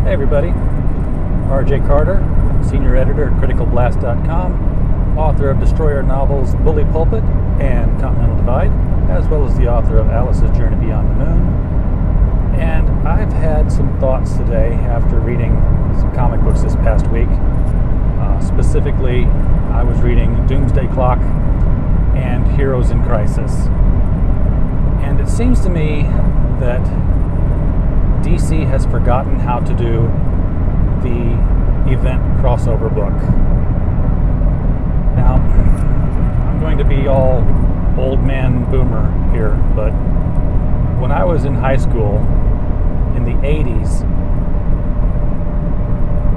Hey everybody, RJ Carter, Senior Editor at CriticalBlast.com, author of Destroyer novels Bully Pulpit and Continental Divide, as well as the author of Alice's Journey Beyond the Moon. And I've had some thoughts today after reading some comic books this past week. Specifically, I was reading Doomsday Clock and Heroes in Crisis. And it seems to me that DC has forgotten how to do the event crossover book. Now, I'm going to be all old man boomer here, but when I was in high school in the 80s,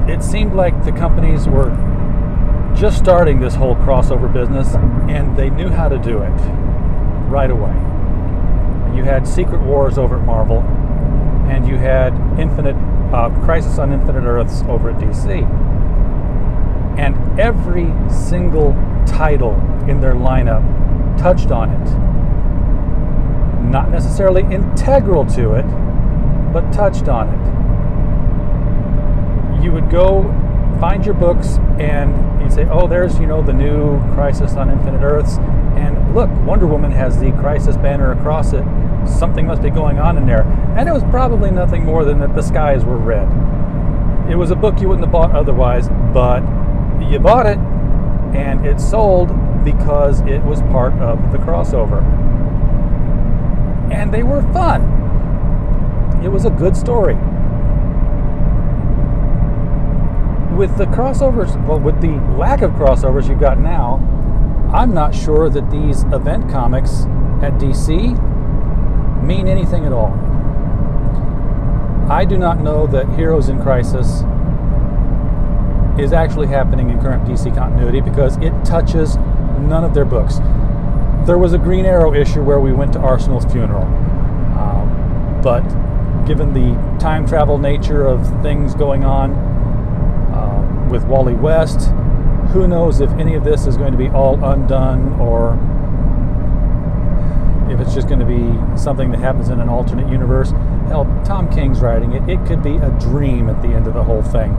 it seemed like the companies were just starting this whole crossover business, and they knew how to do it right away. You had Secret Wars over at Marvel, and you had Crisis on Infinite Earths over at DC. And every single title in their lineup touched on it. Not necessarily integral to it, but touched on it. You would go find your books and you'd say, oh, there's, the new Crisis on Infinite Earths. And look, Wonder Woman has the Crisis banner across it. Something must be going on in there. And it was probably nothing more than that the skies were red. It was a book you wouldn't have bought otherwise, but you bought it, and it sold because it was part of the crossover. And they were fun. It was a good story. With the crossovers, with the lack of crossovers you've got now, I'm not sure that these event comics at DC mean anything at all. I do not know that Heroes in Crisis is actually happening in current DC continuity because it touches none of their books. There was a Green Arrow issue where we went to Arsenal's funeral, but given the time travel nature of things going on with Wally West, who knows if any of this is going to be all undone or if it's just going to be something that happens in an alternate universe. Hell, Tom King's writing it. It could be a dream at the end of the whole thing.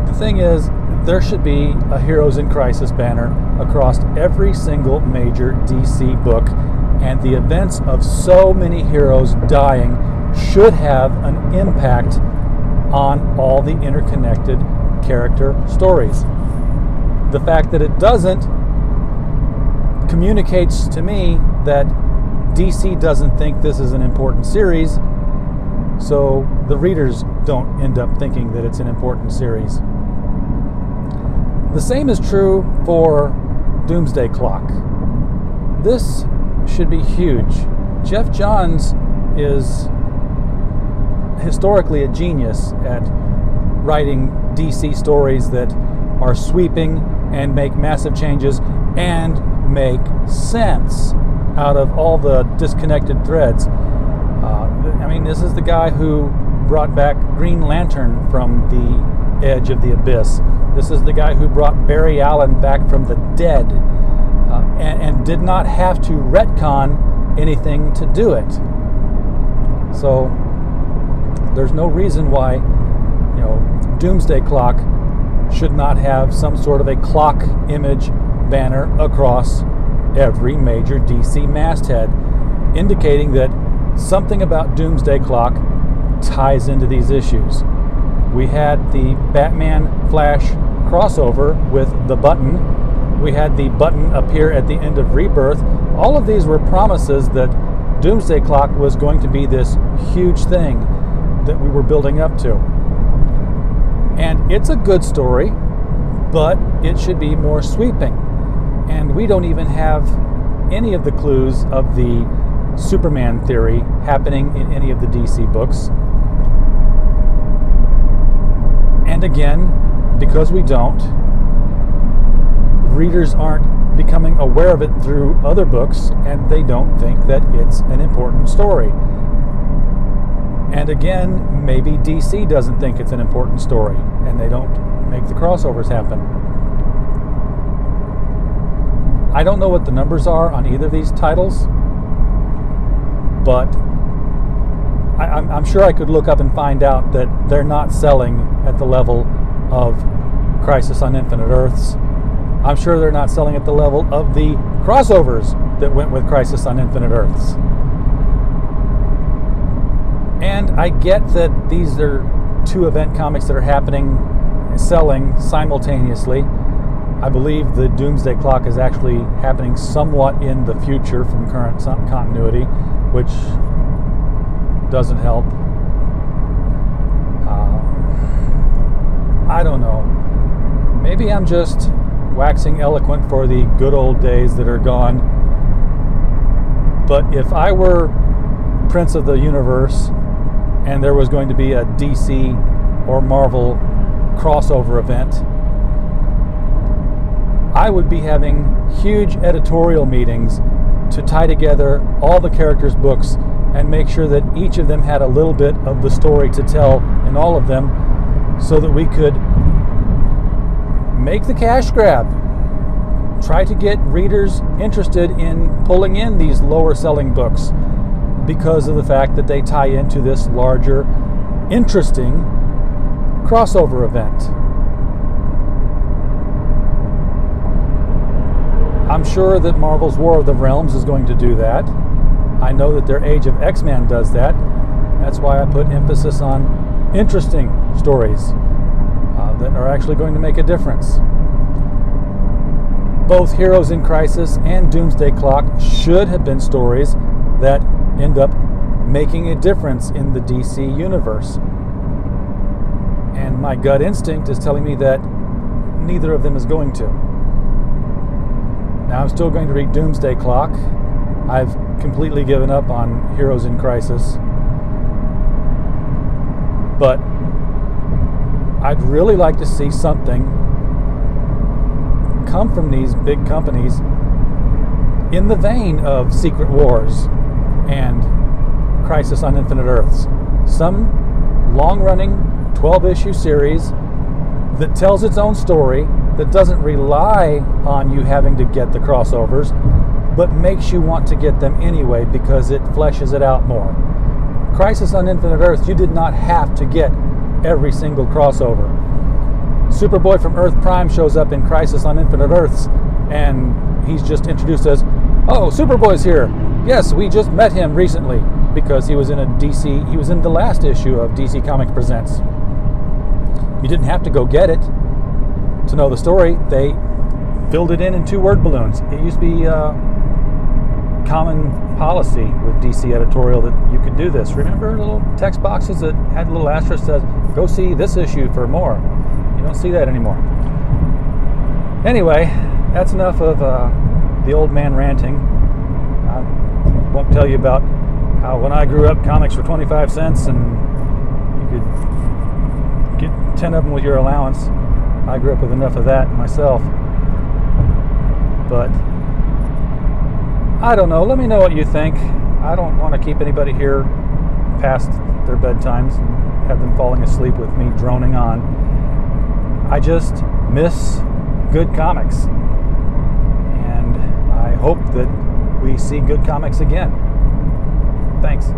The thing is, there should be a Heroes in Crisis banner across every single major DC book, and the events of so many heroes dying should have an impact on all the interconnected character stories. The fact that it doesn't communicates to me that DC doesn't think this is an important series, so the readers don't end up thinking that it's an important series. The same is true for Doomsday Clock. This should be huge. Geoff Johns is historically a genius at writing DC stories that are sweeping and make massive changes and make sense out of all the disconnected threads. This is the guy who brought back Green Lantern from the edge of the abyss. This is the guy who brought Barry Allen back from the dead and did not have to retcon anything to do it. So there's no reason why Doomsday Clock should not have some sort of a clock image banner across every major DC masthead, indicating that something about Doomsday Clock ties into these issues. We had the Batman Flash crossover with the Button. We had the Button appear at the end of Rebirth. All of these were promises that Doomsday Clock was going to be this huge thing that we were building up to. And it's a good story, but it should be more sweeping. And we don't even have any of the clues of the Superman theory happening in any of the DC books. And again, because we don't, readers aren't becoming aware of it through other books, and they don't think that it's an important story. And again, maybe DC doesn't think it's an important story, and they don't make the crossovers happen. I don't know what the numbers are on either of these titles, but I'm sure I could look up and find out that they're not selling at the level of Crisis on Infinite Earths. I'm sure they're not selling at the level of the crossovers that went with Crisis on Infinite Earths. And I get that these are two event comics that are selling simultaneously. I believe the Doomsday Clock is actually happening somewhat in the future from current continuity, which doesn't help. I don't know. Maybe I'm just waxing eloquent for the good old days that are gone. But if I were Prince of the Universe and there was going to be a DC or Marvel crossover event, I would be having huge editorial meetings to tie together all the characters' books and make sure that each of them had a little bit of the story to tell in all of them, so that we could make the cash grab, try to get readers interested in pulling in these lower selling books because of the fact that they tie into this larger, interesting crossover event. I'm sure that Marvel's War of the Realms is going to do that. I know that their Age of X-Men does that. That's why I put emphasis on interesting stories that are actually going to make a difference. Both Heroes in Crisis and Doomsday Clock should have been stories that end up making a difference in the DC universe. And my gut instinct is telling me that neither of them is going to. Now, I'm still going to read Doomsday Clock. I've completely given up on Heroes in Crisis. But I'd really like to see something come from these big companies in the vein of Secret Wars and Crisis on Infinite Earths. Some long-running 12-issue series that tells its own story, that doesn't rely on you having to get the crossovers, but makes you want to get them anyway because it fleshes it out more. Crisis on Infinite Earths, you did not have to get every single crossover. Superboy from Earth Prime shows up in Crisis on Infinite Earths, and he's just introduced as, oh, Superboy's here. Yes, we just met him recently because he was in he was in the last issue of DC Comics Presents. You didn't have to go get it to know the story. They filled it in 2 word balloons. It used to be common policy with DC editorial that you could do this. Remember little text boxes that had a little asterisk that says, go see this issue for more. You don't see that anymore. Anyway, that's enough of the old man ranting. I won't tell you about how when I grew up, comics were 25 cents and you could get 10 of them with your allowance. I grew up with enough of that myself. But I don't know. Let me know what you think. I don't want to keep anybody here past their bedtimes and have them falling asleep with me droning on. I just miss good comics. And I hope that we see good comics again. Thanks.